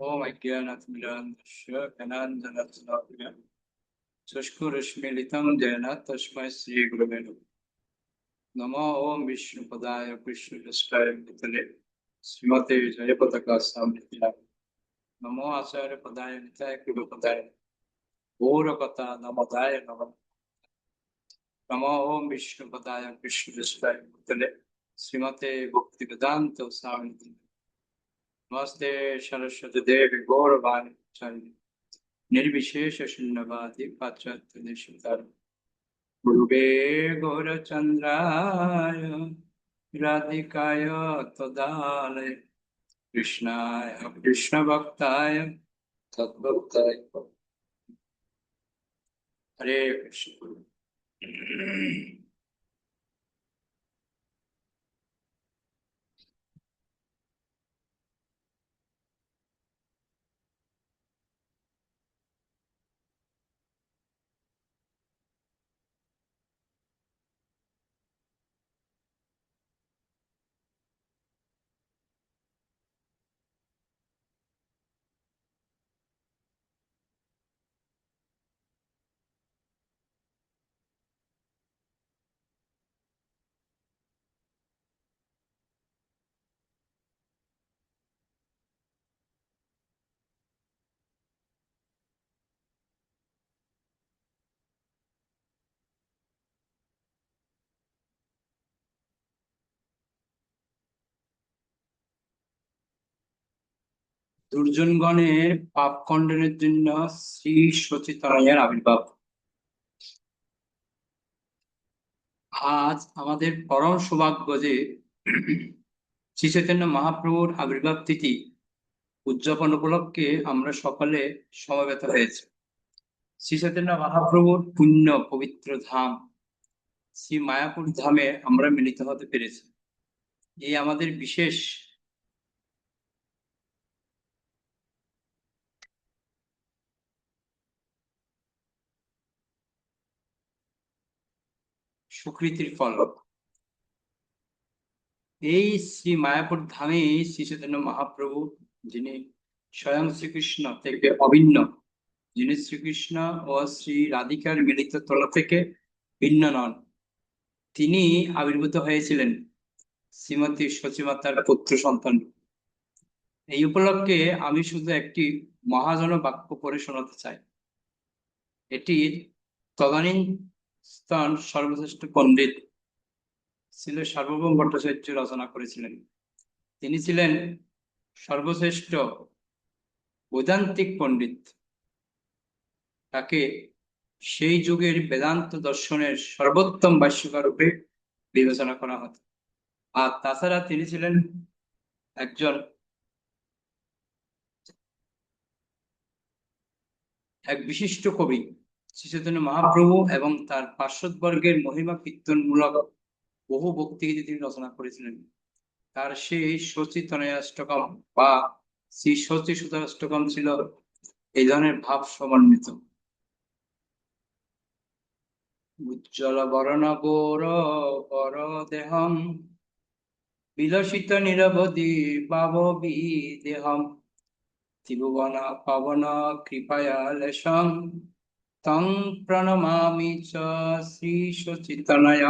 ओम अज्ञानतिमिरान्धस्य ज्ञानाञ्जनशलाकया चक्षुरुन्मीलितं येन तस्मै श्रीगुरवे नमः। नमो ओम विष्णुपदाय कृष्णपृष्ठाय भूतले श्रीमते जयपताकास्वामिनाथाय। नमो आचार्यपदाय निताय कृपपदाय गौरकथा नमोदाय नमः। नमो ओम विष्णुपदाय कृष्णपृष्ठाय भूतले श्रीमते भक्तिवेदान्त स्वामिनाथाय। नमस्ते सरस्वती देवी गौरवाणी प्रचारिणे निर्विशेष शून्यवादी पाश्चात्य देशतार गुरुवे गौरचंद्राय राधिकाय तदालय कृष्णाय कृष्ण भक्ताय तद्भक्ताय हरे कृष्ण। দুর্জনগণের পাপ খণ্ডনের জন্য শ্রী সচিতালয়ের আবির্ভাব। আজ আমাদের পরম সৌভাগ্য যে শ্রী চৈতন্য মহাপ্রভুর আবির্ভাব তিথি উদযাপন উপলক্ষে আমরা সকলে সমবেত হয়েছে। শ্রী চৈতন্য মহাপ্রভুর পুণ্য পবিত্র ধাম শ্রী মায়াপুর ধামে আমরা মিলিত হতে পেরেছি। এই আমাদের বিশেষ সুকৃতির ফল। এই শ্রী মায়াপুর ধামে শ্রী চৈতন্য মহাপ্রভু, যিনি স্বয়ং শ্রীকৃষ্ণ থেকে অভিন্ন, যিনি শ্রীকৃষ্ণ ও শ্রী রাধিকার মিলিত তলা থেকে ভিন্ন নন, তিনি আবির্ভূত হয়েছিলেন শ্রীমতী সচিমাতার পুত্র সন্তান। এই উপলক্ষে আমি শুধু একটি মহাজন বাক্য পড়ে শোনাতে চাই। এটির তদানীন স্থান সর্বশ্রেষ্ঠ পণ্ডিত ছিল সার্বভৌম ভট্টাচার্য রচনা করেছিলেন। তিনি ছিলেন সর্বশ্রেষ্ঠ বৈদান্তিক পণ্ডিত। তাকে সেই যুগের বেদান্ত দর্শনের সর্বোত্তম ভাষ্যকার রূপে বিবেচনা করা হতো। আর তাছাড়া তিনি ছিলেন একজন এক বিশিষ্ট কবি। শ্রী চৈতন্য মহাপ্রভু এবং তার পার্শ্বদবর্গের মহিমা কীর্তনমূলক বহু ভক্তিগীতি তিনি রচনা করেছিলেন। তার সেই সচিতনয়াষ্টকম বা শ্রী সচি সুতাষ্টকম ছিল এই ধরনের ভাব সমন্বিত। উজ্জ্বল বরণ গৌর বর দেহম বিলসিত নিরবধি পাববি দেহম ত্রিভুবন পবন কৃপয়া লেশং তং প্রণমামি চ শ্রী সচিতনয়।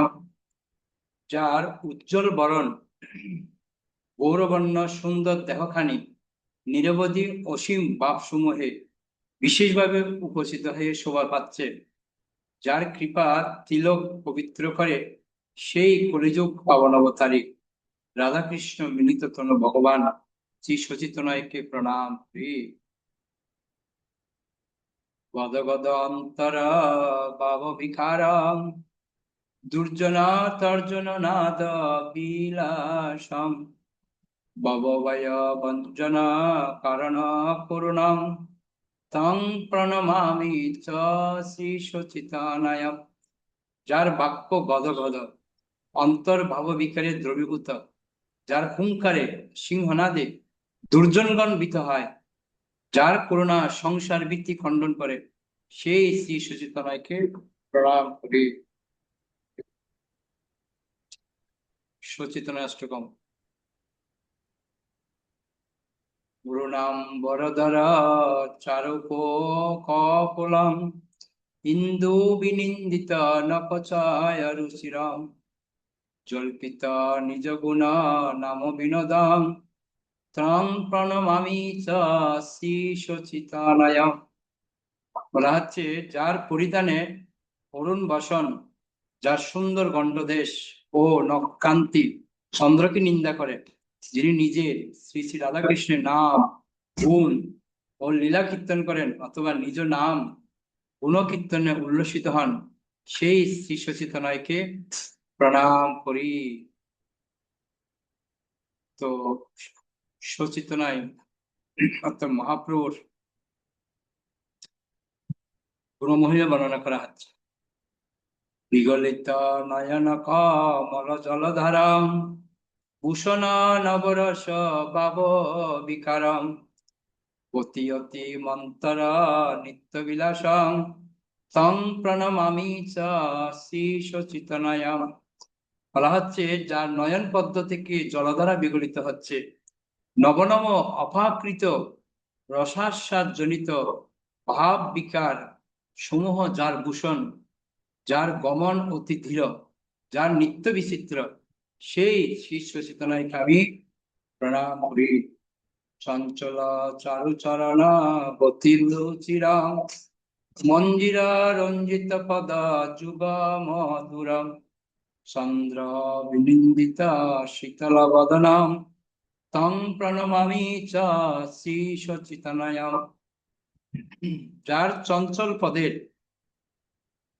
যার উজ্জ্বল বরণ, গৌরবর্ণ সুন্দর দেহখানি নিরবধি অসীম ভাবসমূহে বিশেষভাবে উপস্থিত হয়ে শোভা পাচ্ছে, যার কৃপা তিলক পবিত্র করে সেই কলিযুগ পাবন অবতারী রাধাকৃষ্ণ মিলিত তনু ভগবান শ্রী সচিতনয়কে প্রণাম করি। গদ গদ অন্তর ভাব বিকারম দুর্জনা তর্জন নাদ বিলাসম ভবভয় ভঞ্জন কারণ করুণম তং প্রণমামি চ শ্রী সচিতানয়। যার বাক্য গদ গদ, অন্তর ভাব বিকারে দ্রবীভূত, যার হুঙ্কারে সিংহনাদে দুর্জনগণ ভীত হয়, যার করুণা সংসার বৃত্তি খণ্ডন করে, সেই শ্রী সচিতানয়কে প্রণাম করি। সচিতনয় অষ্টকম। গুরুনাম বরদরা চারুক কপলাম ইন্দু বিনিন্দিত নপচায় রুচিরাম জল্পিতা নিজ গুণ নাম বিনোদাম ত্রাং প্রণমামি চ শ্রীশচিতালয়ম। বলা হচ্ছে যার পরিধানে অরুণ বসন, যার সুন্দর গণ্ডদেশ ও নখকান্তি চন্দ্রকে নিন্দা করে, যিনি নিজে শ্রী শ্রী রাধাকৃষ্ণের নাম, গুণ ও লীলা কীর্তন করেন অথবা নিজ নাম গুণকীর্তনে উল্লসিত হন, সেই শ্রী সচিতনয়কে প্রণাম করি। তো সচিতনয় অর্থাৎ মহাপ্রভুর গুণমহিমা বর্ণনা করা হচ্ছে। বিগলিত নয়ন কমল জলধারাম ভূষণ নবরস পাব বিকারম অতি অতি মন্তর নিত্য বিলাসং তং প্রণমামি চ শ্রী সচিতনয়ম। বলা হচ্ছে যার নয়ন পদ্ম থেকে জলধারা বিগলিত হচ্ছে, নবনব অপাকৃত রসাস্বাদ জনিত ভাব বিকার সমূহ যার ভূষণ, যার গমন অতি ধীর, যার নিত্য বিচিত্র, সেই শীর্ষ চেতনায় আমি প্রণাম করি। চঞ্চল চারু চরণ গতিরুচিরা মঞ্জিরা রঞ্জিত পদা যুগ মধুরম চন্দ্র বিনিন্দিত শীতল বদনাম তং প্রণমামি চ শ্রী সচিতনয়ম। যার চঞ্চল পদের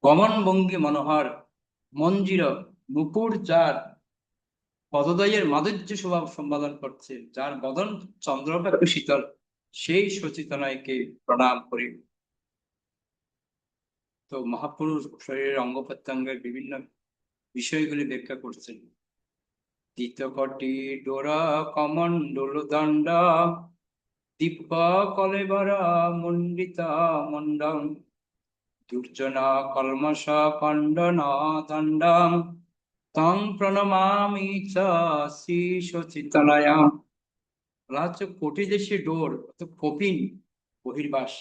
গমন ভঙ্গি মনোহর, মঞ্জির মুকুর যার পদদয়ের মাধুর্য শোভা সম্পাদন করছে, যার বদন চন্দ্রবাক্য শীতল, সেই সচিতনয়কে প্রণাম করি। তো মহাপুরুষ শরীরের অঙ্গ প্রত্যঙ্গের বিভিন্ন বিষয়গুলি ব্যাখ্যা করছেন। দ্বিতকটি ডোরা কমণ্ডল দণ্ডা দিব্য কলেবরা মণ্ডিতা মণ্ডম দুর্জনা কলমশ খণ্ডন দণ্ডম তং প্রণমামি চ শ্রী সচিতনয়ম। বলা হচ্ছে কোটি দেশে ডোর কপিন বহির্বাস,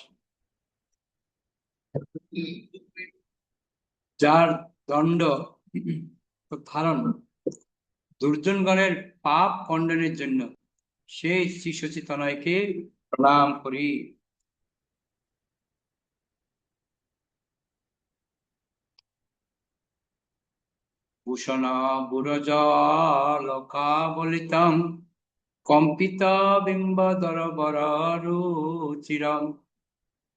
যার দণ্ড ধারণ দুর্জনগণের পাপ খণ্ডনের জন্য, সেই শ্রী সচিতনয়কে প্রণাম করি। ভূষণ বুরজ লোকাবলিতম কম্পিত বিম্ব দরবর রুচিরম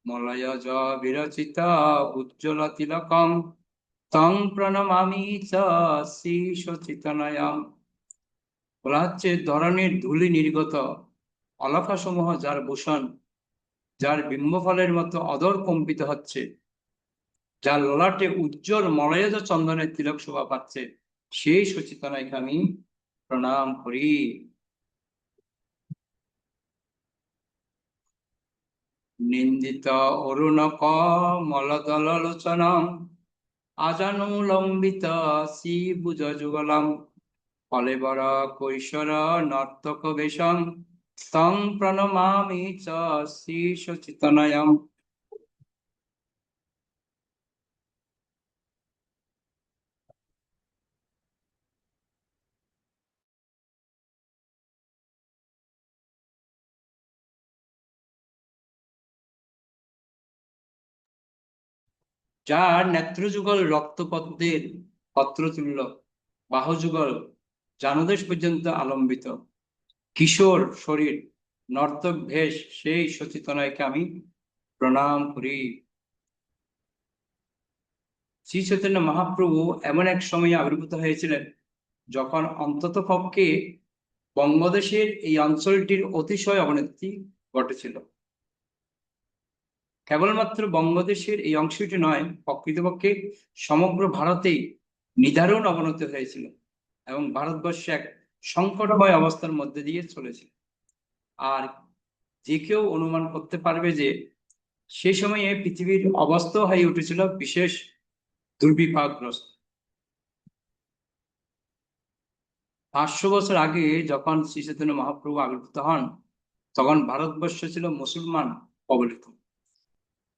মলয়জ বিরচিত উজ্জ্বল তিলকম তং প্রণমামি চ শ্রী সচিতনয়ম। বলা হচ্ছে ধরনের ধূলি নির্গত অলকা সমূহ যার ভূষণ, যার বিম্বফলের মতো অদর কম্পিত হচ্ছে, যার ললাটে উজ্জ্বল মলয়জ চন্দনের তিলক শোভা পাচ্ছে, সেই সচিতনয়কে আমি প্রণাম করি। নিন্দিত অরুণ কমল দল লোচনম আজানুলম্বিত শ্রীভুজ যুগলম কলেবর কৈশোর নর্তক বেশং তং প্রণমামি চ শ্রী সচিতনয়ম। যার নেত্রযুগল রক্তপদ্মের পত্রতুল্য, বাহুযুগল জানুদেশ পর্যন্ত আলম্বিত, কিশোর শরীর নর্তক ভেষ, সেই সচিতনয়কে আমি প্রণাম করি। শ্রী চৈতন্য মহাপ্রভু এমন এক সময়ে আবির্ভূত হয়েছিলেন যখন অন্তত পক্ষে বঙ্গদেশের এই অঞ্চলটির অতিশয় অবনতি ঘটেছিল। কেবলমাত্র বঙ্গদেশের এই অংশটি নয়, প্রকৃতপক্ষে সমগ্র ভারতেই নিদারুণ অবনতি হয়েছিল এবং ভারতবর্ষে এক সংকটময় অবস্থার মধ্যে দিয়ে চলেছিল। আর যে কেউ অনুমান করতে পারবে যে সে সময়ে পৃথিবীর অবস্থা হয়ে উঠেছিল বিশেষ দুর্বিপাকগ্রস্ত। 500 বছর আগে যখন শ্রী চৈতন্য মহাপ্রভু আবির্ভূত হন, তখন ভারতবর্ষ ছিল মুসলমান কবলিত।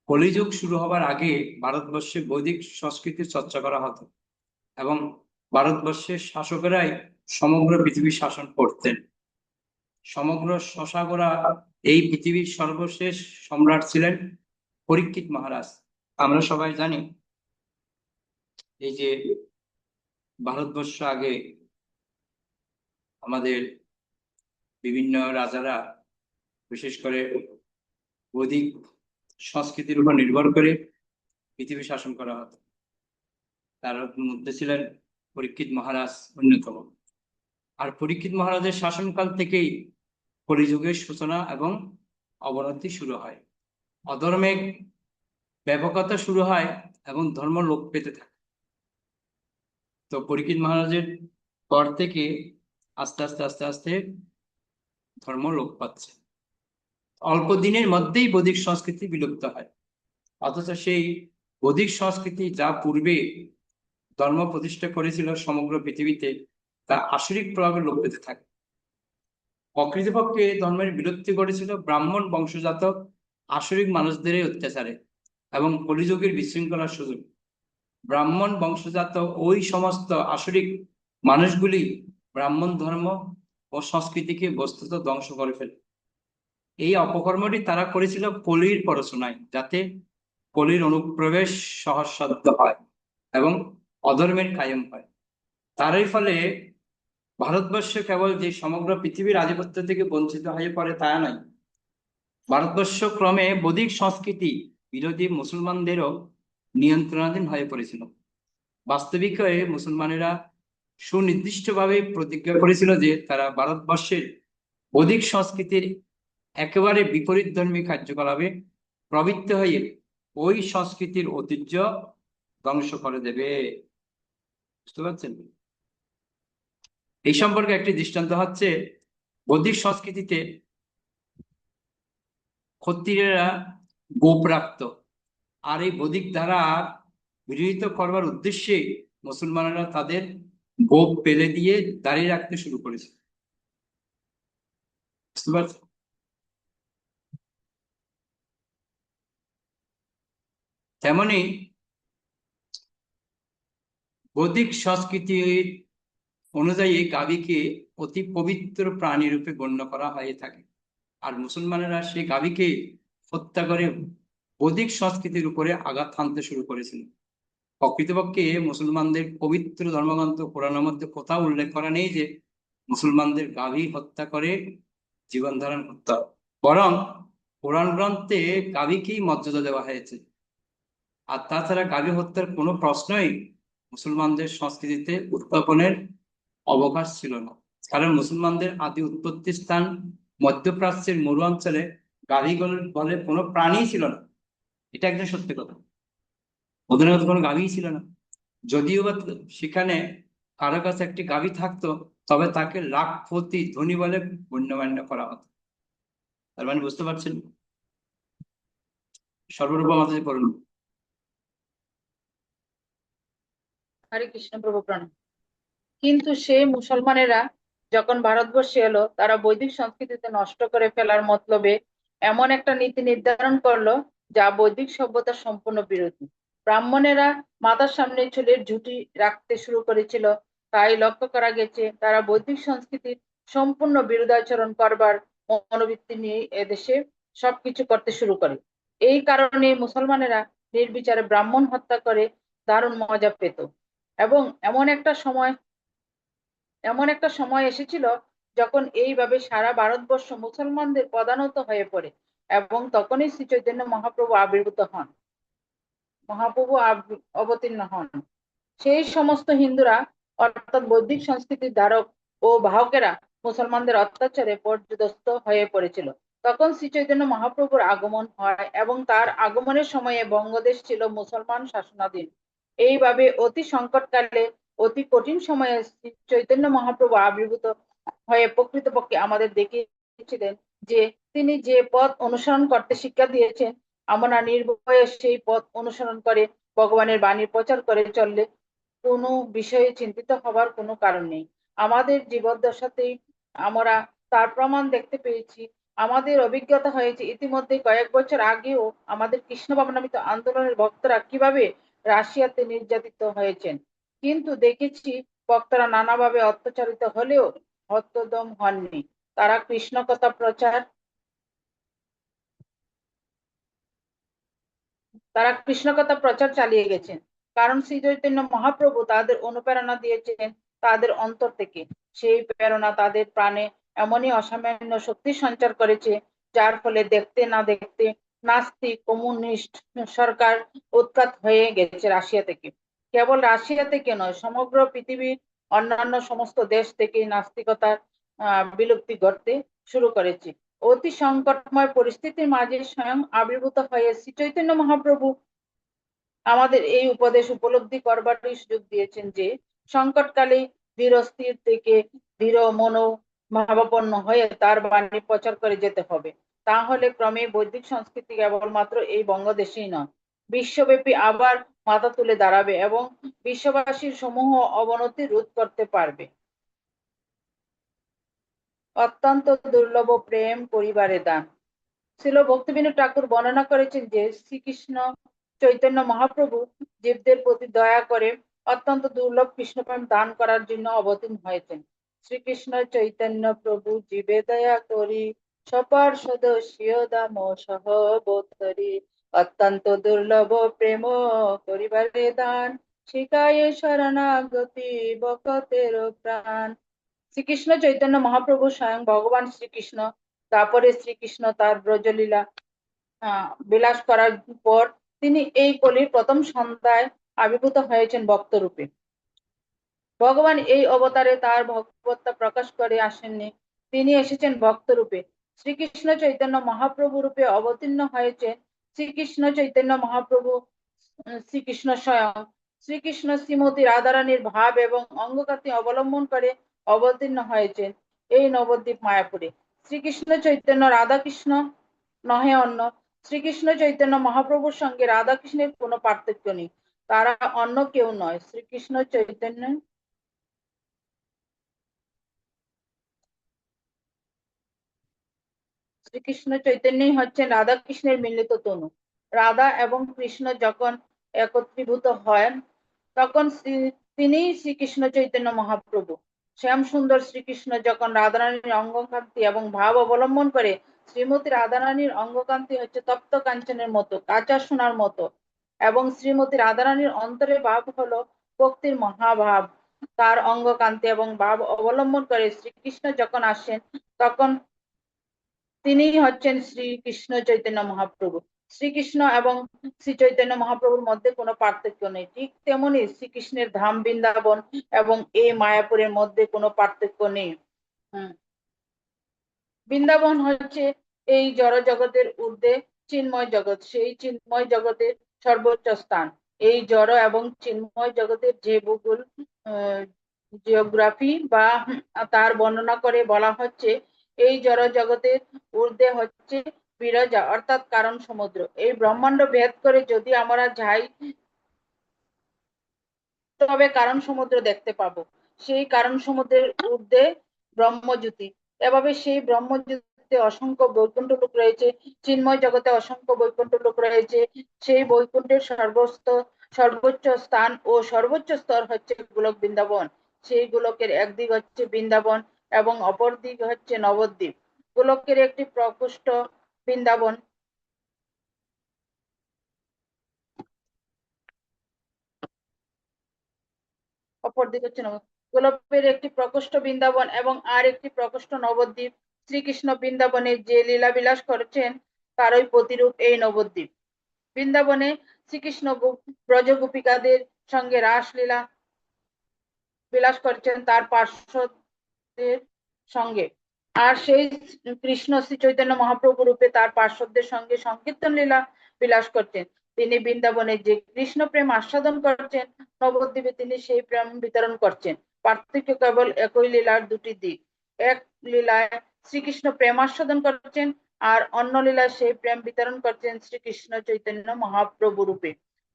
কলিযুগ শুরু হবার আগে ভারতবর্ষে বৈদিক সংস্কৃতির চর্চা করা হতো এবং ভারতবর্ষের শাসকেরাই সমগ্র পৃথিবী শাসন করতেন। সমগ্র শশাগোরা এই পৃথিবীর সর্বশেষ সম্রাট ছিলেন পরীক্ষিত মহারাজ। আমরা সবাই জানি এই যে ভারতবর্ষ আগে আমাদের বিভিন্ন রাজারা বিশেষ করে বৈদিক সংস্কৃতির উপর নির্ভর করে পৃথিবী শাসন করা হতো। তার মধ্যে ছিলেন পরীক্ষিত মহারাজ অন্যতম। আর পরীক্ষিত মহারাজের শাসনকাল থেকেই কলিযুগের সূচনা এবং অবনতি শুরু হয়, অধর্মের ব্যাপকতা শুরু হয় এবং ধর্ম লোপ পেতে থাকে। তো পরীক্ষিত মহারাজের পর থেকে আস্তে আস্তে আস্তে আস্তে ধর্ম লোপ পাচ্ছে। অল্প দিনের মধ্যেই বৈদিক সংস্কৃতি বিলুপ্ত হয়, অথচ সেই বৈদিক সংস্কৃতি যা পূর্বে ধর্ম প্রতিষ্ঠা করেছিল সমগ্র পৃথিবীতে, তা আসরিক প্রভাবে লোপ পেতে থাকে। প্রকৃতপক্ষে ধর্মের বিলুপ্তি ঘটেছিল ব্রাহ্মণ বংশজাত আসরিক মানুষদের অত্যাচারে এবং কলিযুগের বিশৃঙ্খলার সুযোগ। ব্রাহ্মণ বংশজাত ওই সমস্ত আসরিক মানুষগুলি ব্রাহ্মণ ধর্ম ও সংস্কৃতিকে বস্তুত ধ্বংস করে ফেলে। এই অপকর্মটি তারা করেছিল কলির প্ররোচনায়, যাতে কলির অনুপ্রবেশ সহজসাধ্য হয় এবং অধর্মের কায়েম হয়। তারই ফলে ভারতবর্ষ কেবল যে সমগ্র পৃথিবীর আধিপত্য থেকে বঞ্চিত হয়ে পড়ে তা নয়, ভারতবর্ষ ক্রমে বৈদিক সংস্কৃতি বিরোধী মুসলমানদেরও নিয়ন্ত্রণাধীন হয়ে পড়েছিল। বাস্তবিক হয়ে মুসলমানেরা সুনির্দিষ্টভাবে প্রতিজ্ঞা করেছিল যে তারা ভারতবর্ষের বৈদিক সংস্কৃতির একেবারে বিপরীত ধর্মী কার্যকলাপে প্রবৃত্ত হয়ে ওই সংস্কৃতির ঐতিহ্য ধ্বংস করে দেবে। বুঝতে পারছেন? এই সম্পর্কে একটি দৃষ্টান্ত হচ্ছে, বৈদিক সংস্কৃতিতে ক্ষত্রিয়েরা গোপ রাখত, আর এই বৈদিক ধারা বিরোধিতা করবার উদ্দেশ্যে মুসলমানেরা তাদের গোপ ফেলে দিয়ে দাঁড়িয়ে রাখতে শুরু করেছে। বুঝতে পারছেন? তেমনি বৈদিক সংস্কৃতির অনুযায়ী গাভীকে অতি পবিত্র প্রাণী রূপে গণ্য করা হয়ে থাকে, আর মুসলমানেরা সেই গাভীকে হত্যা করে বৈদিক সংস্কৃতির উপরে আঘাত হানতে শুরু করেছিল। প্রকৃতপক্ষে মুসলমানদের পবিত্র ধর্মগ্রন্থ কোরআনের মধ্যে কোথাও উল্লেখ করা নেই যে মুসলমানদের গাভী হত্যা করে জীবন ধারণ করতে হবে, বরং কোরআন গ্রন্থে গাভীকেই মর্যাদা দেওয়া হয়েছে। আর তাছাড়া গাভী হত্যার কোনো প্রশ্নই মুসলমানদের সংস্কৃতিতে উত্থাপনের অবকাশ ছিল না, কারণ মুসলমানদের আদি উৎপত্তি স্থান মধ্যপ্রাচ্যের মরু অঞ্চলে গাভী বলে কোনো প্রাণী ছিল না। এটা একদম সত্যি কথা। ওদের মধ্যে কোনো গাভী ছিল না। যদিও বা সেখানে কারো কাছে একটি গাভী থাকতো, তবে তাকে লাখপতি ধনী বলে গণ্যমান্য করা হতো। তার মানে বুঝতে পারছেন? সর্বরূপ আমাদের করুন। হরে কৃষ্ণ প্রভু প্রণাম। কিন্তু সে মুসলমানেরা যখন ভারতবর্ষে এলো, তারা বৈদিক সংস্কৃতিতে নষ্ট করে ফেলার মতলবে এমন একটা নীতি নির্ধারণ করলো যা বৈদিক সভ্যতার সম্পূর্ণ বিরোধী। ব্রাহ্মণেরা মাথার সামনে চুলের ঝুঁটি রাখতে শুরু করেছিল। তাই লক্ষ্য করা গেছে তারা বৈদিক সংস্কৃতির সম্পূর্ণ বিরুদ্ধাচরণ করবার মনোবৃত্তি নিয়ে এদেশে সবকিছু করতে শুরু করে। এই কারণে মুসলমানেরা নির্বিচারে ব্রাহ্মণ হত্যা করে দারুণ মজা পেত। এবং এমন একটা সময় এসেছিল যখন এইভাবে সারা ভারতবর্ষ মুসলমানদের প্রধানত হয়ে পড়ে, এবং তখনই শ্রী চৈতন্য মহাপ্রভু অবতীর্ণ হন। সেই সমস্ত হিন্দুরা, অর্থাৎ বৈদিক সংস্কৃতির ধারক ও বাহকেরা মুসলমানদের অত্যাচারে পর্যদস্ত হয়ে পড়েছিল। তখন শ্রী চৈতন্য মহাপ্রভুর আগমন হয় এবং তার আগমনের সময়ে বঙ্গদেশ ছিল মুসলমান শাসনাধীন। এইভাবে অতি সংকটকালে, অতি কঠিন সময়ে শ্রী চৈতন্য মহাপ্রভু আবির্ভূত হয়ে প্রকৃতপক্ষে আমাদের দেখিয়েছিলেন যে তিনি যে পথ অনুসরণ করতে শিক্ষা দিয়েছেন, আমরা নির্ভয়ে সেই পথ অনুসরণ করে ভগবানের বাণী প্রচার করে চললে কোনো বিষয়ে চিন্তিত হবার কোনো কারণ নেই। আমাদের জীবদ্দশাতেই আমরা তার প্রমাণ দেখতে পেয়েছি। আমাদের অভিজ্ঞতা হয়েছে ইতিমধ্যে কয়েক বছর আগেও আমাদের কৃষ্ণ ভাবনামৃত আন্দোলনের ভক্তরা কিভাবে রাশিয়াতে নির্যাতিত হয়েছেন, কিন্তু দেখেছি ভক্তরা নানাভাবে অত্যাচারিত হলেও হতদম হননি। তারা কৃষ্ণ কথা প্রচার তারা কৃষ্ণ কথা প্রচার চালিয়ে গেছেন, কারণ শ্রী চৈতন্য মহাপ্রভু তাদের অনুপ্রেরণা দিয়েছেন তাদের অন্তর থেকে। সেই প্রেরণা তাদের প্রাণে এমনই অসামান্য শক্তি সঞ্চার করেছে, যার ফলে দেখতে না দেখতে নাস্তিক কমিউনিস্ট সরকার উৎখাত হয়ে গেছে রাশিয়া থেকে। কেবল রাশিয়া থেকে নয়, সমগ্র পৃথিবীর অন্যান্য সমস্ত দেশ থেকে নাস্তিকতার বিলুপ্তি ঘটতে শুরু করেছে। অতি সংকটময় পরিস্থিতির মাঝে স্বয়ং আবির্ভূত হয়ে শ্রী চৈতন্য মহাপ্রভু আমাদের এই উপদেশ উপলব্ধি করবারই সুযোগ দিয়েছেন যে সংকটকালে ধীরস্থির থেকে দৃঢ় মনোভাবাপন্ন হয়ে তার বাণী প্রচার করে যেতে হবে। তাহলে ক্রমে বৈদিক সংস্কৃতি কেবলমাত্র এই বঙ্গদেশেই নয়, বিশ্বব্যাপী আবার মাথা তুলে দাঁড়াবে এবং বিশ্ববাসীর সমূহ অবনতি রোধ করতে পারবে। অত্যন্ত দুর্লভ প্রেম পরিবারে দান। শ্রীল ভক্তিবিনোদ ঠাকুর বর্ণনা করেছেন যে শ্রীকৃষ্ণ চৈতন্য মহাপ্রভু জীবদের প্রতি দয়া করে অত্যন্ত দুর্লভ কৃষ্ণপ্রেম দান করার জন্য অবতীর্ণ হয়েছেন। শ্রীকৃষ্ণ চৈতন্য প্রভু জীবে দয়া করি সপার সদস্য দাম সহবতরি অত্যন্ত দুর্লভ প্রেম করিবারে দান শিকায়ে শরণাগতি বকতের প্রাণ। শ্রীকৃষ্ণ চৈতন্য মহাপ্রভু স্বয়ং ভগবান শ্রীকৃষ্ণ, তারপরে শ্রীকৃষ্ণ তার ব্রজলীলা বিলাস করার পর তিনি এই কলির প্রথম সন্ধ্যায় আবির্ভূত হয়েছেন ভক্ত রূপে। ভগবান এই অবতারে তার ভগবত্তা প্রকাশ করে আসেননি, তিনি এসেছেন ভক্ত রূপে। শ্রীকৃষ্ণ চৈতন্য মহাপ্রভু রূপে অবতীর্ণ হয়েছেন শ্রীকৃষ্ণ চৈতন্য মহাপ্রভু শ্রীকৃষ্ণ স্বয়ং। শ্রীকৃষ্ণ শ্রীমতী রাধারানীর ভাব এবং অঙ্গকাতি অবলম্বন করে অবতীর্ণ হয়েছেন এই নবদ্বীপ মায়াপুরে। শ্রীকৃষ্ণ চৈতন্য রাধাকৃষ্ণ নহে অন্য। শ্রীকৃষ্ণ চৈতন্য মহাপ্রভুর সঙ্গে রাধাকৃষ্ণের কোনো পার্থক্য নেই, তারা অন্য কেউ নয়। শ্রীকৃষ্ণ চৈতন্য শ্রীকৃষ্ণ চৈতন্যই হচ্ছেন রাধা কৃষ্ণের মিলিত তনু। রাধা এবং কৃষ্ণ যখন একত্রীভূত হয় তখন তিনি শ্রীকৃষ্ণ চৈতন্য মহাপ্রভু। শ্যাম সুন্দর শ্রীকৃষ্ণ যখন রাধারানীর অঙ্গকান্তি এবং ভাব অবলম্বন করে, শ্রীমতী রাধারানীর অঙ্গকান্তি হচ্ছে তপ্ত কাঞ্চনের মতো, কাঁচা সোনার মতো, এবং শ্রীমতী রাধারানীর অন্তরের ভাব হলো ভক্তির মহাভাব। তার অঙ্গকান্তি এবং ভাব অবলম্বন করে শ্রীকৃষ্ণ যখন আসেন তখন তিনি হচ্ছেন শ্রীকৃষ্ণ চৈতন্য মহাপ্রভু। শ্রীকৃষ্ণ এবং শ্রী চৈতন্য মহাপ্রভুর মধ্যে কোনো পার্থক্য নেই, ঠিক তেমনি শ্রীকৃষ্ণের ধাম বৃন্দাবন এবং এই মায়াপুরের মধ্যে কোনো পার্থক্য নেই। বৃন্দাবন হচ্ছে এই জড় জগতের ঊর্ধ্বে চিন্ময় জগৎ, সেই চিন্ময় জগতের সর্বোচ্চ স্থান। এই জড় এবং চিন্ময় জগতের যে ভূগোল জিওগ্রাফি বা তার বর্ণনা করে বলা হচ্ছে এই জড় জগতের ঊর্ধ্বে হচ্ছে বিরজা অর্থাৎ কারণ সমুদ্র। এই ব্রহ্মাণ্ড ভেদ করে যদি আমরা যাই তবে কারণ সমুদ্র দেখতে পাবো। সেই কারণ সমুদ্রের ঊর্ধ্বে ব্রহ্মজ্যোতি। এভাবে সেই ব্রহ্মজ্যোতিতে অসংখ্য বৈকুণ্ঠ লোক রয়েছে, চিন্ময় জগতে অসংখ্য বৈকুণ্ঠ লোক রয়েছে। সেই বৈকুণ্ঠের সর্বোচ্চ স্থান ও সর্বোচ্চ স্তর হচ্ছে গোলক বৃন্দাবন। সেই গোলকের একদিক হচ্ছে বৃন্দাবন এবং অপর দিক হচ্ছে নবদ্বীপ। গোলকের একটি প্রকোষ্ঠ বৃন্দাবন, অপরদিকে হচ্ছে গোলকের একটি প্রকোষ্ঠ বৃন্দাবন এবং আর একটি প্রকোষ্ঠ নবদ্বীপ। শ্রীকৃষ্ণ বৃন্দাবনে যে লীলা বিলাস করেছেন তারই প্রতিরূপ এই নবদ্বীপ। বৃন্দাবনে শ্রীকৃষ্ণ ব্রজ গোপিকাদের সঙ্গে রাসলীলা বিলাস করছেন তার পার্শ্বদের সঙ্গে, আর সেই কৃষ্ণ শ্রী চৈতন্য মহাপ্রভু রূপে তার পার্শ্বদের সঙ্গে সংকীর্তন লীলা বিলাস করছেন। তিনি বৃন্দাবনে যে কৃষ্ণ প্রেম আস্বাদন করছেন, নবদ্বীপে তিনি সেই প্রেম বিতরণ করছেন। পার্থক্য কেবল একই লীলার দুটি দিক। এক লীলায় শ্রীকৃষ্ণ প্রেম আস্বাদন করছেন আর অন্য লীলায় সেই প্রেম বিতরণ করছেন শ্রীকৃষ্ণ চৈতন্য মহাপ্রভু রূপে।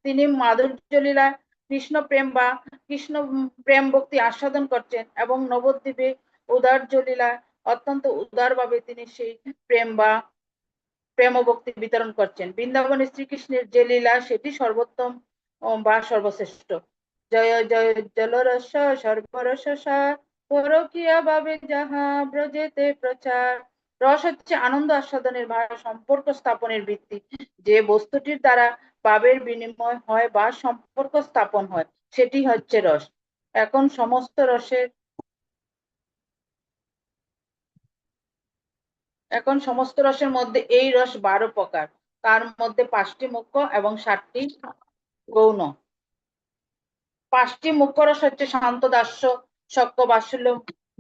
তিনি মাধুর্য লীলায় কৃষ্ণ প্রেম বা কৃষ্ণ প্রেম ভক্তি আস্বাদন করছেন এবং নবদ্বীপে উদার্য লীলা অত্যন্ত উদারভাবে তিনি সেই প্রেম ও ভক্তি বিতরণ করছেন। বৃন্দাবনে শ্রীকৃষ্ণের যে লীলা সেটি সর্বোত্তম বা সর্বশ্রেষ্ঠ। জয় জয় জলরস সর্বরস পরকীয়া ভাবে যাহা ব্রজেতে প্রচার। রস হচ্ছে আনন্দ আস্বাদনের বা সম্পর্ক স্থাপনের ভিত্তি। যে বস্তুটির দ্বারা ভাবের বিনিময় হয় বা সম্পর্ক স্থাপন হয় সেটি হচ্ছে রস। এখন সমস্ত রসের মধ্যে এই রস 12 প্রকার। তার মধ্যে 5টি মুখ্য এবং 7টি গৌণ। 5টি মুখ্য রস হচ্ছে শান্ত, দাস্য, সখ্য, বাৎসল্য,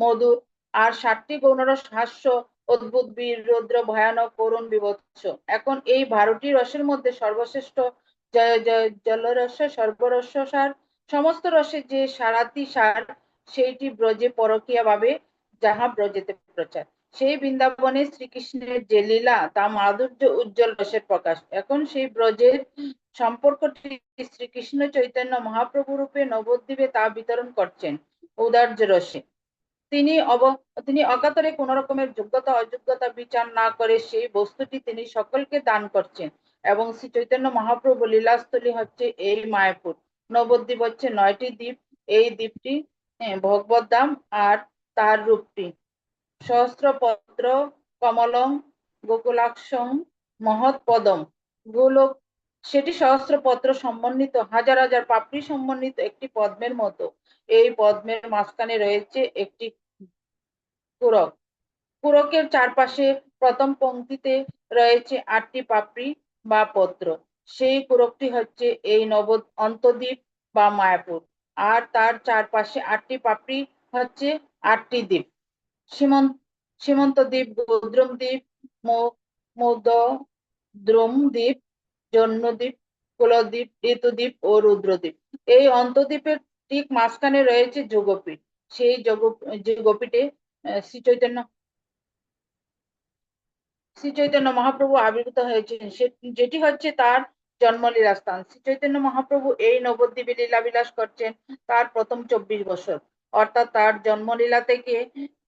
মধুর। আর 7টি গৌণ রস হাস্য, অদ্ভুত, বীর, রৌদ্র, ভয়ানক, করুণ, বীভৎস। এখন এই 12টি রসের মধ্যে সর্বশ্রেষ্ঠ জয় জয় জলরস সর্বরস সার। সমস্ত রসের যে সারাতি সার সেইটি ব্রজে পরকীয়া ভাবে যাহা ব্রজেতে প্রচার। সেই বৃন্দাবনে শ্রীকৃষ্ণের যে লীলা তা মাধুর্য উজ্জ্বল রসের প্রকাশ। এখন সেই ব্রজের সম্পর্কটি শ্রীকৃষ্ণ চৈতন্য মহাপ্রভু রূপে নবদ্বীপে তা বিতরণ করছেন ঔদার্য রসে। তিনি অকাতরে কোন রকমের যোগ্যতা অযোগ্যতা বিচার না করে সেই বস্তুটি তিনি সকলকে দান করছেন। এবং শ্রী চৈতন্য মহাপ্রভু লীলাস্থলী হচ্ছে এই মায়াপুর। নবদ্বীপ হচ্ছে 9টি দ্বীপ। এই দ্বীপটি ভগবত ধাম আর তার রূপটি সহস্রপত্র কমলং গোকুলাক্ষং মহৎ পদম গোলক। সেটি সহস্রপত্র সমন্বিত, হাজার হাজার পাপড়ি সমন্বিত একটি পদ্মের মতো। এই পদ্মের মাঝখানে রয়েছে একটি পুরক। পুরকের চারপাশে প্রথম পংক্তিতে রয়েছে 8টি পাপড়ি বা পত্র। সেই পুরকটি হচ্ছে এই অন্তদ্বীপ বা মায়াপুর। আর তার চারপাশে 8টি পাপড়ি হচ্ছে 8টি দ্বীপ। সীমন্ত দ্বীপ, গৌদ্রম দ্বীপ, মৌদ্রম দ্বীপ, জন্মদ্বীপ, কুলদ্বীপ, ঋতুদ্বীপ ও রুদ্রদ্বীপ। এই অন্তদ্বীপের ঠিক মাঝখানে রয়েছে যোগপীঠ। সেই যোগপীঠে শ্রী চৈতন্য মহাপ্রভু আবির্ভূত হয়েছেন, যেটি হচ্ছে তার জন্মলীলা স্থান। শ্রী চৈতন্য মহাপ্রভু এই নবদ্বীপে লীলাবিলাস করছেন তার প্রথম 24 বছর, অর্থাৎ তার জন্মলীলা থেকে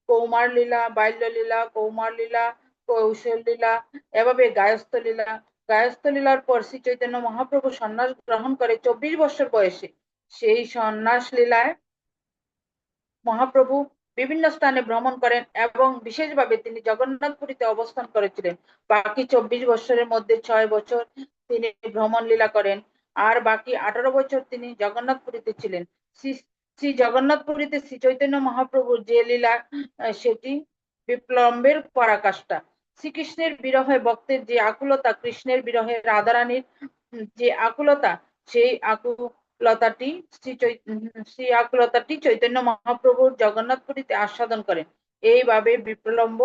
কৌমার লীলা, বাল্য লীলা, কৌমার লীলা, কৌশল লীলা, এভাবে গায়স্থ লীলা। গায়স্থ লীলার পর শ্রী চৈতন্য মহাপ্রভু সন্ন্যাস গ্রহণ করে 24 বছর বয়সে। সেই সন্ন্যাস লীলায় মহাপ্রভু বিভিন্ন স্থানে ভ্রমণ করেন এবং বিশেষভাবে তিনি জগন্নাথপুরীতে অবস্থান করেছিলেন। বাকি 24 বছরের মধ্যে 6 বছর তিনি ভ্রমণ লীলা করেন, আর বাকি 18 বছর তিনি জগন্নাথপুরীতে ছিলেন। শ্রী জগন্নাথপুরীতে শ্রী চৈতন্য মহাপ্রভুর যে লীলা সেটি বিপ্লম্বের পরাকাষ্ঠা। শ্রীকৃষ্ণের বিরহে ভক্তের যে আকুলতা, কৃষ্ণের বিরহে রাধারানীর যে আকুলতা, সেই আকুলতাটি চৈতন্য মহাপ্রভুর জগন্নাথপুরীতে আস্বাদন করেন। এইভাবে বিপ্লম্ব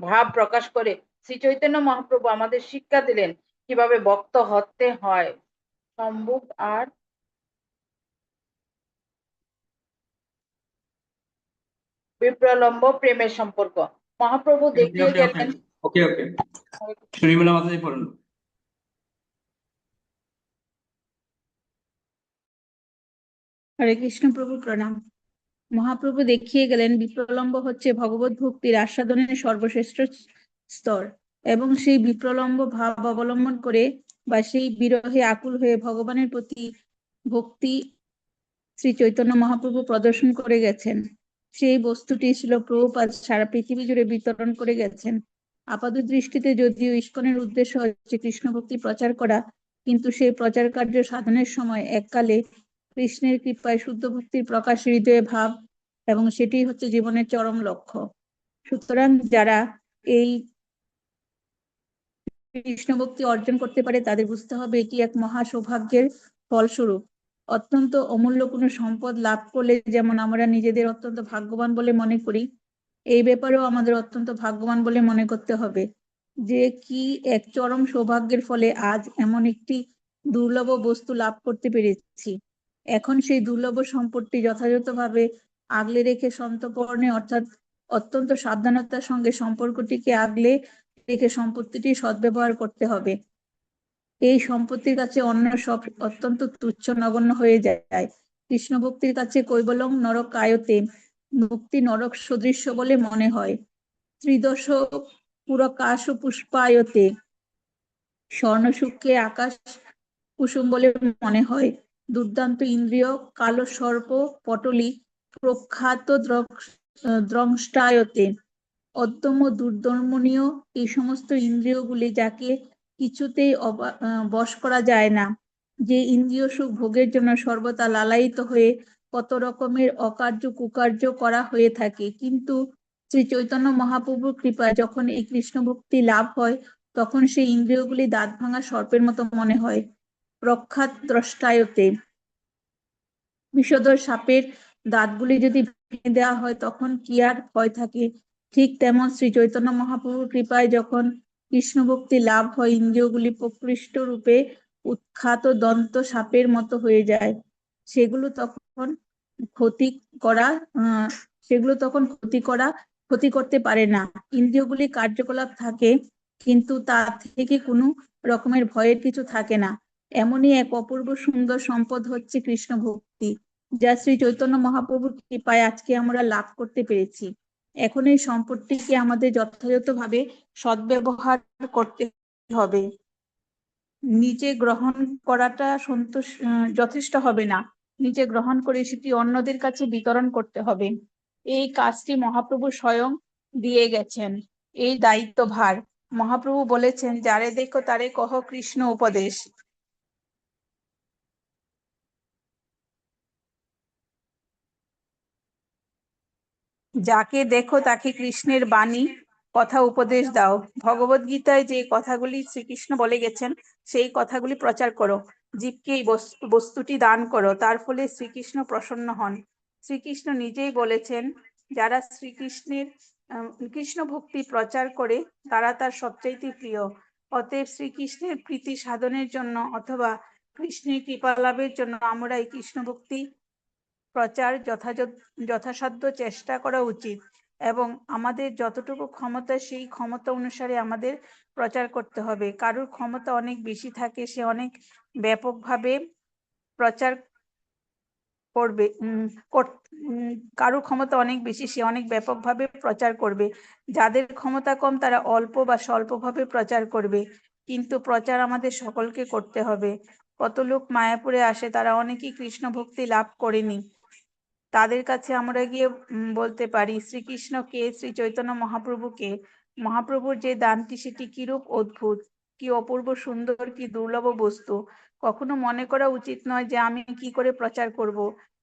ভাব প্রকাশ করে শ্রী চৈতন্য মহাপ্রভু আমাদের শিক্ষা দিলেন কিভাবে ভক্ত হতে হয়। সম্ভোগ আর বিপ্রলম্ব প্রেমের সম্পর্ক। মহাপ্রভু দেখিয়ে গেলেন। ওকে ওকে, শনিমেলা মাতাজি পড়ুন। হরে কৃষ্ণ প্রভু প্রণাম। মহাপ্রভু দেখিয়ে গেলেন বিপ্রলম্ব হচ্ছে ভগবত ভক্তির আস্বাদনের সর্বশ্রেষ্ঠ স্তর, এবং সেই বিপ্রলম্ব ভাব অবলম্বন করে বা সেই বিরহে আকুল হয়ে ভগবানের প্রতি ভক্তি শ্রী চৈতন্য মহাপ্রভু প্রদর্শন করে গেছেন। সেই বস্তুটি ছিল প্রভুপাদ সারা পৃথিবী জুড়ে বিতরণ করে গেছেন। আপাত দৃষ্টিতে যদিও ইস্কনের উদ্দেশ্য হচ্ছে কৃষ্ণ ভক্তি প্রচার করা, কিন্তু সেই প্রচার কার্য সাধনের সময় এককালে কৃষ্ণের কৃপায় শুদ্ধ ভক্তির প্রকাশ হৃদয়ে ভাব, এবং সেটি হচ্ছে জীবনের চরম লক্ষ্য। সুতরাং যারা এই কৃষ্ণ ভক্তি অর্জন করতে পারে তাদের বুঝতে হবে এটি এক মহা সৌভাগ্যের ফলস্বরূপ। অত্যন্ত অমূল্য কোনো সম্পদ লাভ করলে যেমন আমরা নিজেদের অত্যন্ত ভাগ্যবান বলে মনে করি, এই ব্যাপারেও আমাদের অত্যন্ত ভাগ্যবান বলে মনে করতে হবে যে কি এক চরম সৌভাগ্যের ফলে আজ এমন একটি দুর্লভ বস্তু লাভ করতে পেরেছি। এখন সেই দুর্লভ সম্পদটি যথাযথভাবে আগলে রেখে সন্তর্পণে অর্থাৎ অত্যন্ত সাবধানতার সঙ্গে সম্পর্কটিকে আগলে রেখে সম্পত্তিটি সদ্ব্যবহার করতে হবে। এই সম্পত্তির কাছে অন্য সব অত্যন্ত তুচ্ছ নগণ্য হয়ে যায়। কৃষ্ণ ভক্তির কাছে কৈবলং নরকায়তে মুক্তি নরক সদৃশ্য বলে মনে হয়। ত্রিদশ পুরকাশ পুষ্পায়তে স্বর্ণসূক্ষ্মে আকাশ কুসুম বলে মনে হয়। দুর্দান্ত ইন্দ্রিয় কালো সর্প পটলি প্রখ্যাত দ্রংষ্টায়তে অদম্য দুর্দমনীয় এই সমস্ত ইন্দ্রিয়গুলি যাকে কিছুতেই বশ করা যায় না, যে ইন্দ্রিয় সুখ ভোগের জন্য সর্বদা লালায়িত হয়ে কত রকমের অকার্য কুকার্য করা হয়ে থাকে, কিন্তু শ্রী চৈতন্য মহাপ্রভুর কৃপায় যখন এই কৃষ্ণ ভক্তি লাভ হয় তখন সেই ইন্দ্রিয়গুলি দাঁত ভাঙা সর্পের মতো মনে হয়। প্রখ্যাত দ্রষ্টায়তে বিষধর সাপের দাঁতগুলি যদি ভেঙে দেওয়া হয় তখন কি আর ভয় থাকে, ঠিক তেমন শ্রী চৈতন্য মহাপ্রভুর কৃপায় যখন কৃষ্ণ ভক্তি লাভ হয় ইন্দ্রিয়গুলি প্রকৃষ্ট রূপে উৎখাত দন্ত সাপের মতো হয়ে যায়। সেগুলো তখন ক্ষতি করা ক্ষতি করতে পারে না। ইন্দ্রিয়গুলি কার্যকলাপ থাকে কিন্তু তা থেকে কোনো রকমের ভয়ের কিছু থাকে না। এমনই এক অপূর্ব সুন্দর সম্পদ হচ্ছে কৃষ্ণ ভক্তি, যা শ্রী চৈতন্য মহাপ্রভুর কৃপায় আজকে আমরা লাভ করতে পেরেছি। এখন এই সম্পদটিকে আমাদের যথাযথভাবে সদ্ব্যবহার করতে হবে। নিজে গ্রহণ করাটা যথেষ্ট হবে না, নিজে গ্রহণ করে সেটি অন্যদের কাছে বিতরণ করতে হবে। এই কাজটি মহাপ্রভু স্বয়ং দিয়ে গেছেন, এই দায়িত্বভার। মহাপ্রভু বলেছেন, যারে দেখো তারে কহ কৃষ্ণ উপদেশ। যাকে দেখো তাকে কৃষ্ণের বাণী কথা উপদেশ দাও। ভগবত গীতায় যে কথাগুলি শ্রীকৃষ্ণ বলে গেছেন সেই কথাগুলি প্রচার করো। জীবকে এই বস্তুটি দান করো, তার ফলে শ্রীকৃষ্ণ প্রসন্ন হন। শ্রীকৃষ্ণ নিজেই বলেছেন, যারা কৃষ্ণ ভক্তি প্রচার করে তারা তার সবচাইতে প্রিয়। অতএব শ্রীকৃষ্ণের প্রীতি সাধনের জন্য অথবা কৃষ্ণের কৃপা লাভের জন্য আমরা এই কৃষ্ণ ভক্তি প্রচার যথাসাধ্য চেষ্টা করা উচিত এবং আমাদের যতটুকু ক্ষমতা সেই ক্ষমতা অনুসারে আমাদের প্রচার করতে হবে। কারোর ক্ষমতা অনেক বেশি থাকে, সে অনেক ব্যাপকভাবে প্রচার করবে। কারোর ক্ষমতা অনেক বেশি, সে অনেক ব্যাপকভাবে প্রচার করবে। যাদের ক্ষমতা কম তারা অল্প বা স্বল্পভাবে প্রচার করবে, কিন্তু প্রচার আমাদের সকলকে করতে হবে। কত লোক মায়াপুরে আসে, তারা অনেকেই কৃষ্ণ ভক্তি লাভ করেনি। তাদের কাছে আমরা গিয়ে বলতে পারি শ্রীকৃষ্ণকে, শ্রী চৈতন্য মহাপ্রভুকে, মহাপ্রভুর যে দানটি সেটি কিরূপ অদ্ভুত, কি অপূর্ব সুন্দর, কি দুর্লভ বস্তু। কখনো মনে করা উচিত নয় যে আমি কি করে প্রচার করব,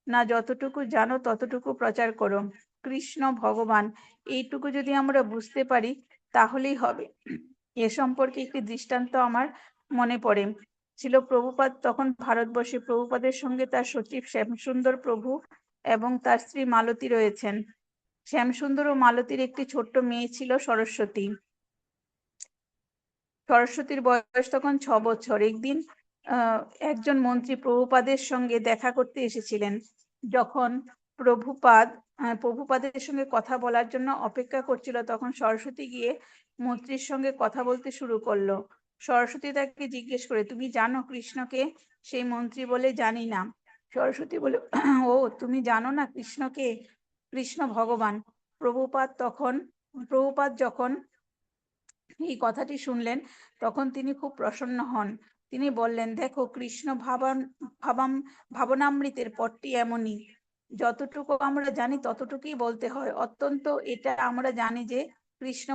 না, যতটুকু জানো ততটুকু প্রচার করো। কৃষ্ণ ভগবান, এইটুকু যদি আমরা বুঝতে পারি তাহলেই হবে। এ সম্পর্কে একটি দৃষ্টান্ত আমার মনে পড়ে। ছিল প্রভুপাদ তখন ভারতবর্ষে। প্রভুপাদের সঙ্গে তার সচিব শ্যামসুন্দর প্রভু এবং তার স্ত্রী মালতী রয়েছেন। শ্যামসুন্দর ও মালতীর একটি ছোট্ট মেয়ে ছিল, সরস্বতী। সরস্বতীর বয়স তখন 6 বছর। একদিন একজন মন্ত্রী প্রভুপাদের সঙ্গে দেখা করতে এসেছিলেন। যখন প্রভুপাদের সঙ্গে কথা বলার জন্য অপেক্ষা করছিল, তখন সরস্বতী গিয়ে মন্ত্রীর সঙ্গে কথা বলতে শুরু করলো। সরস্বতী তাকে জিজ্ঞেস করে, তুমি জানো কৃষ্ণকে? সেই মন্ত্রী বলে, জানি না। সরস্বতী বলে, ও তুমি জানো না কৃষ্ণকে? কৃষ্ণ ভগবান। প্রভুপাদ যখন এই কথাটি শুনলেন তখন তিনি খুব প্রসন্ন হন। তিনি বললেন, দেখো, কৃষ্ণ ভাবনামৃতের পটটি এমনই, যতটুকু আমরা জানি ততটুকুই বলতে হয়। অত্যন্ত এটা আমরা জানি যে কৃষ্ণ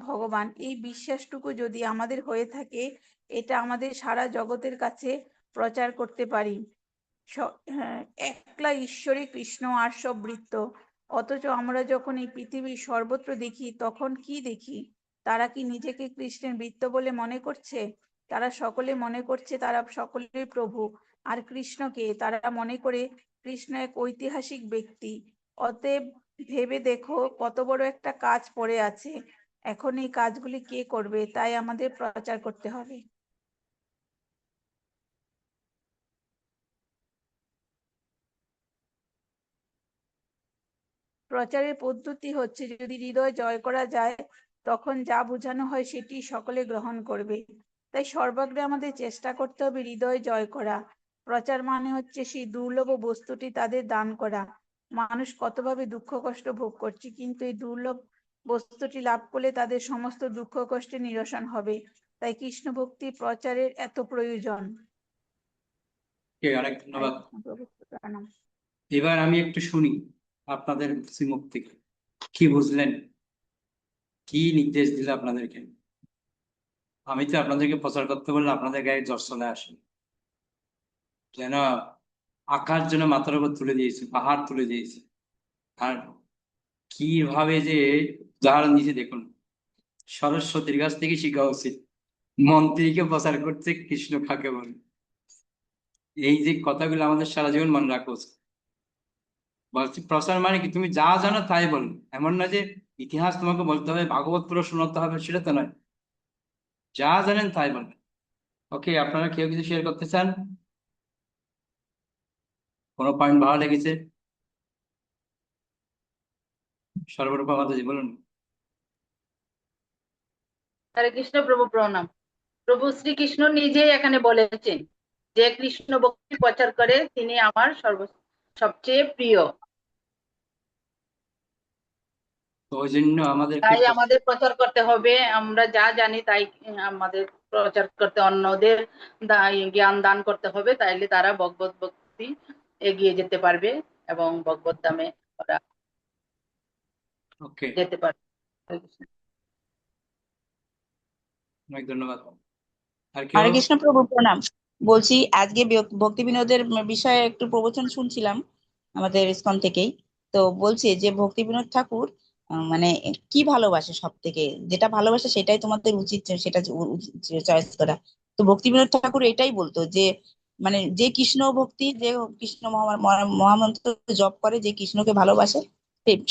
ভগবান, এই বিশ্বাসটুকু যদি আমাদের হয়ে থাকে, এটা আমাদের সারা জগতের কাছে প্রচার করতে পারি। একলা ঈশ্বরী কৃষ্ণ আর সব বৃত্ত। অথচ আমরা যখন এই পৃথিবীর সর্বত্র দেখি তখন কি দেখি? তারা কি নিজেকে কৃষ্ণের বৃত্ত বলে মনে করছে? তারা সকলে মনে করছে তারা সকলেই প্রভু। আর কৃষ্ণকে তারা মনে করে কৃষ্ণ এক ঐতিহাসিক ব্যক্তি। অতএব ভেবে দেখো কত বড় একটা কাজ পড়ে আছে। এখন এই কাজগুলি কে করবে? তাই আমাদের প্রচার করতে হবে। প্রচারের পদ্ধতি হচ্ছে, যদি হৃদয় জয় করা যায় তখন যা বোঝানো হয় সেটি সকলে গ্রহণ করবে। তাই সর্বাগ্রে আমাদের চেষ্টা করতে হবে হৃদয় জয় করা। প্রচার মানে হচ্ছে সেই দুর্লভ বস্তুটি তাদের দান করা। মানুষ কতভাবে দুঃখ কষ্ট ভোগ করছে, কিন্তু এই দুর্লভ বস্তুটি লাভ করলে তাদের সমস্ত দুঃখ কষ্টের নিরসন হবে। তাই কৃষ্ণ ভক্তি প্রচারের এত প্রয়োজন। অনেক হরে ধন্যবাদ। কৃষ্ণ প্রভু প্রণাম। এবার আমি একটু শুনি আপনাদের মুখ থেকে কি বুঝলেন, কি নির্দেশ দিল আপনাদেরকে। আমি তো আপনাদেরকে প্রচার করতে বললে আপনাদের গায়ে জ্বর চলে আসে, যেন আকাশ যেন মাথার উপর তুলে দিয়েছে, পাহাড় তুলে দিয়েছে। আর কিভাবে যে উদাহরণ দিয়েছে দেখুন, সরস্বতীর কাছ থেকে শেখা উচিত, মন্ত্রীকে প্রচার করছে কৃষ্ণ কাকে বলে। এই যে কথাগুলো আমাদের সারা জীবন মনে রাখা উচিত। বলছি প্রচার মানে কি তুমি যা জানো তাই বলো, এমন না যে ইতিহাস তোমাকে বলতে হবে, ভাগবত পুরো শোনাতে হবে, সেটা তো নয়। যা জানেন তাই বলবেন। ওকে, আপনারা কেউ কিছু শেয়ার করতে চান? কোনো পয়েন্ট ভালো লেগেছে? সর্বরূপা মাতাজি বলুন। হরে কৃষ্ণ প্রভু প্রণাম। প্রভু শ্রীকৃষ্ণ নিজেই এখানে বলেছেন যে কৃষ্ণ ভক্তি প্রচার করে তিনি আমার সবচেয়ে প্রিয়। তো ওই জন্য আমাদেরকে তাই আমাদের প্রচার করতে হবে, আমরা যা জানি তাই আমাদের প্রচার করতে, অন্যদের জ্ঞান দান করতে হবে, তাইলে তারা ভগবত ভক্তি এগিয়ে যেতে পারবে এবং ভগবত ধামে ওরা ওকে, যেতে পারবে। অনেক ধন্যবাদ। আর কেউ? হরে কৃষ্ণ প্রভু প্রণাম। বলছি আজকে ভক্তি বিনোদের বিষয়ে একটু প্রবচন শুনছিলাম আমাদের ইসকন থেকেই। তো বলছে যে ভক্তি বিনোদ ঠাকুর মানে কি ভালোবাসে, সব থেকে যেটা ভালোবাসে সেটাই তোমাদের উচিত, সেটা চয়েস করা। তো ভক্তি বিনোদ ঠাকুর এটাই বলতো যে মানে যে কৃষ্ণ ভক্তি, যে কৃষ্ণ মহামন্ত্র জপ করে, যে কৃষ্ণকে ভালোবাসে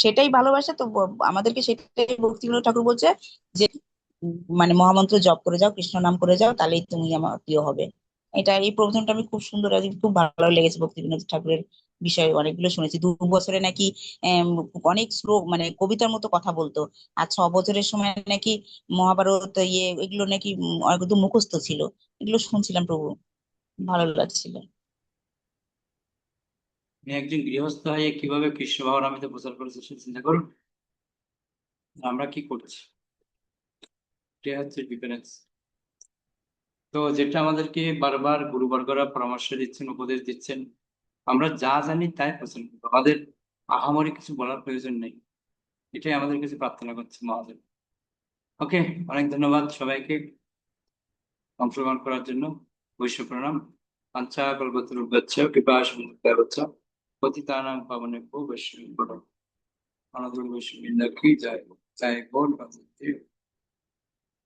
সেটাই ভালোবাসে। তো আমাদেরকে সেটাই ভক্তি বিনোদ ঠাকুর বলছে যে মানে মহামন্ত্র জপ করে যাও, কৃষ্ণ নাম করে যাও, তাহলেই তুমি আমার প্রিয় হবে। এই প্রবচনটা আমি খুব সুন্দর, আজ খুব ভালো লেগেছে। ভক্তি বিনোদ ঠাকুরের বিষয়ে অনেকগুলো শুনেছি। 2 বছরে নাকি অনেক শ্লোক মানে কবিতার মতো কথা বলতো। আর 6 বছরের সময় নাকি মহাভারত এগুলো নাকি একদম মুখস্থ ছিল। এগুলো শুনছিলাম প্রভু, ভালো লাগছিল। আমি একজন গৃহস্থ হয়ে কিভাবে কৃষ্ণ ভাবনামৃত প্রচার করেছে সে চিন্তা করুন। আমরা কি করছি, এটা হচ্ছে ডিফারেন্স। তো যেটা আমাদেরকে বারবার গুরুবর্গরা পরামর্শ দিচ্ছেন, উপদেশ দিচ্ছেন, আমরা যা জানি তাই প্রচার করবো, আমাদের আহামরি কিছু বলার প্রয়োজন নেই। এটাই আমাদের কাছে প্রার্থনা করছি মহাদেব। ওকে, অনেক ধন্যবাদ সবাইকে অংশগ্রহণ করার জন্য। বৈশ্ব প্রণাম। পাঞ্চা কল্পতরুভ্যশ্চ কৃপা সিন্ধুভ্যেব চ পতিতানাং পাবনেভ্যো বৈষ্ণবেভ্যো নমঃ। অনাথ বৈষ্ণব কি জয়, জয় গৌর।